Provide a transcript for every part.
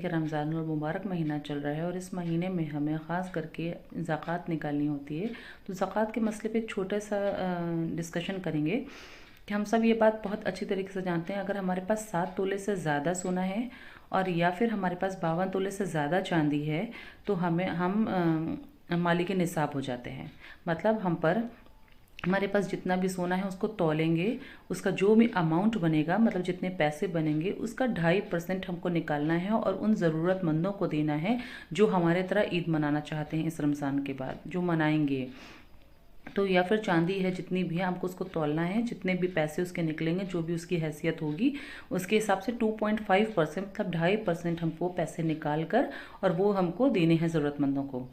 कि रमज़ान मुबारक महीना चल रहा है और इस महीने में हमें ख़ास करके ज़कात निकालनी होती है। तो ज़कात के मसले पे एक छोटा सा डिस्कशन करेंगे कि हम सब ये बात बहुत अच्छी तरीके से जानते हैं, अगर हमारे पास 7 तोले से ज़्यादा सोना है और या फिर हमारे पास 52 तोले से ज़्यादा चांदी है तो हम मालिक निसाब हो जाते हैं। मतलब हम पर हमारे पास जितना भी सोना है उसको तौलेंगे, उसका जो भी अमाउंट बनेगा, मतलब जितने पैसे बनेंगे उसका 2.5% हमको निकालना है और उन ज़रूरतमंदों को देना है जो हमारे तरह ईद मनाना चाहते हैं इस रमज़ान के बाद, जो मनाएंगे। तो या फिर चांदी है जितनी भी है हमको उसको तौलना है, जितने भी पैसे उसके निकलेंगे, जो भी उसकी हैसियत होगी उसके हिसाब से 2.5% मतलब 2.5% हमको पैसे निकाल कर और वो हमको देने हैं ज़रूरतमंदों को।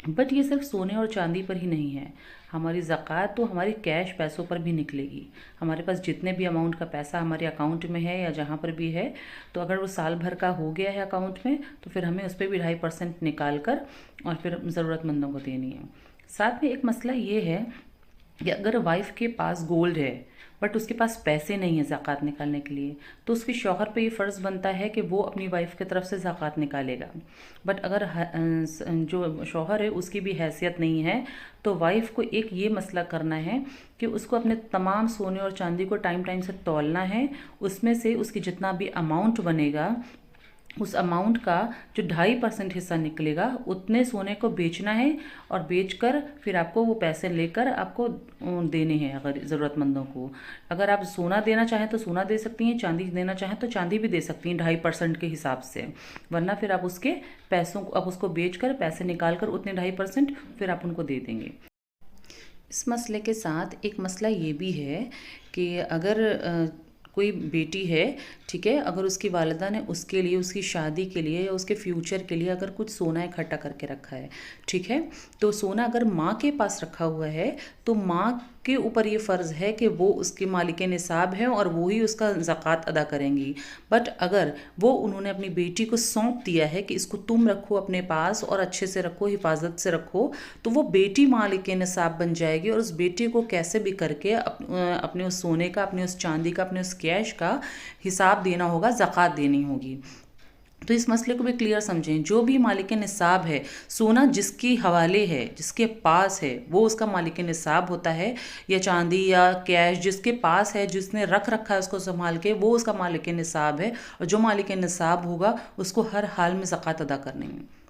बट ये सिर्फ सोने और चांदी पर ही नहीं है, हमारी ज़कात तो हमारी कैश पैसों पर भी निकलेगी। हमारे पास जितने भी अमाउंट का पैसा हमारे अकाउंट में है या जहाँ पर भी है, तो अगर वो साल भर का हो गया है अकाउंट में तो फिर हमें उस पर भी 2.5% निकाल कर और फिर ज़रूरतमंदों को देनी है। साथ में एक मसला ये है कि अगर वाइफ के पास गोल्ड है बट उसके पास पैसे नहीं है ज़कात निकालने के लिए, तो उसके शौहर पे ये फ़र्ज़ बनता है कि वो अपनी वाइफ की तरफ से ज़कात निकालेगा। बट अगर जो शौहर है उसकी भी हैसियत नहीं है तो वाइफ को एक ये मसला करना है कि उसको अपने तमाम सोने और चांदी को टाइम टाइम से तौलना है, उसमें से उसकी जितना भी अमाउंट बनेगा उस अमाउंट का जो 2.5% हिस्सा निकलेगा उतने सोने को बेचना है और बेचकर फिर आपको वो पैसे लेकर आपको देने हैं अगर ज़रूरतमंदों को। अगर आप सोना देना चाहें तो सोना दे सकती हैं, चांदी देना चाहें तो चांदी भी दे सकती हैं 2.5% के हिसाब से, वरना फिर आप उसके पैसों को आप उसको बेच कर पैसे निकाल कर उतने 2.5% फिर आप उनको दे देंगे। इस मसले के साथ एक मसला ये भी है कि अगर कोई बेटी है, ठीक है, अगर उसकी वालिदा ने उसके लिए, उसकी शादी के लिए या उसके फ्यूचर के लिए अगर कुछ सोना इकट्ठा करके रखा है, ठीक है, तो सोना अगर माँ के पास रखा हुआ है तो माँ के ऊपर ये फ़र्ज़ है कि वो उसके मालिके निसाब है और वो ही उसका ज़कात अदा करेंगी। बट अगर वो उन्होंने अपनी बेटी को सौंप दिया है कि इसको तुम रखो अपने पास और अच्छे से रखो, हिफाजत से रखो, तो वो बेटी मालिके निसाब बन जाएगी और उस बेटी को कैसे भी करके अपने उस सोने का, अपने उस चांदी का, अपने उस कैश का हिसाब देना होगा, ज़कात देनी होगी। तो इस मसले को भी क्लियर समझें, जो भी मालिक निसाब है, सोना जिसके हवाले है, जिसके पास है, वो उसका मालिक निसाब होता है, या चांदी या कैश जिसके पास है, जिसने रख रखा है उसको संभाल के, वो उसका मालिक निसाब है। और जो मालिक निसाब होगा उसको हर हाल में ज़कात अदा करनी है।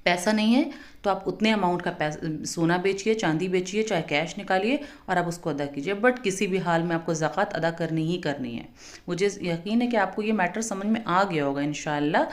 पैसा नहीं है तो आप उतने अमाउंट का पैसा सोना बेचिए, चांदी बेचिए, चाहे कैश निकालिए और आप उसको अदा कीजिए, बट किसी भी हाल में आपको ज़कात अदा करनी ही करनी है। मुझे यकीन है कि आपको ये मैटर समझ में आ गया होगा इंशाअल्लाह।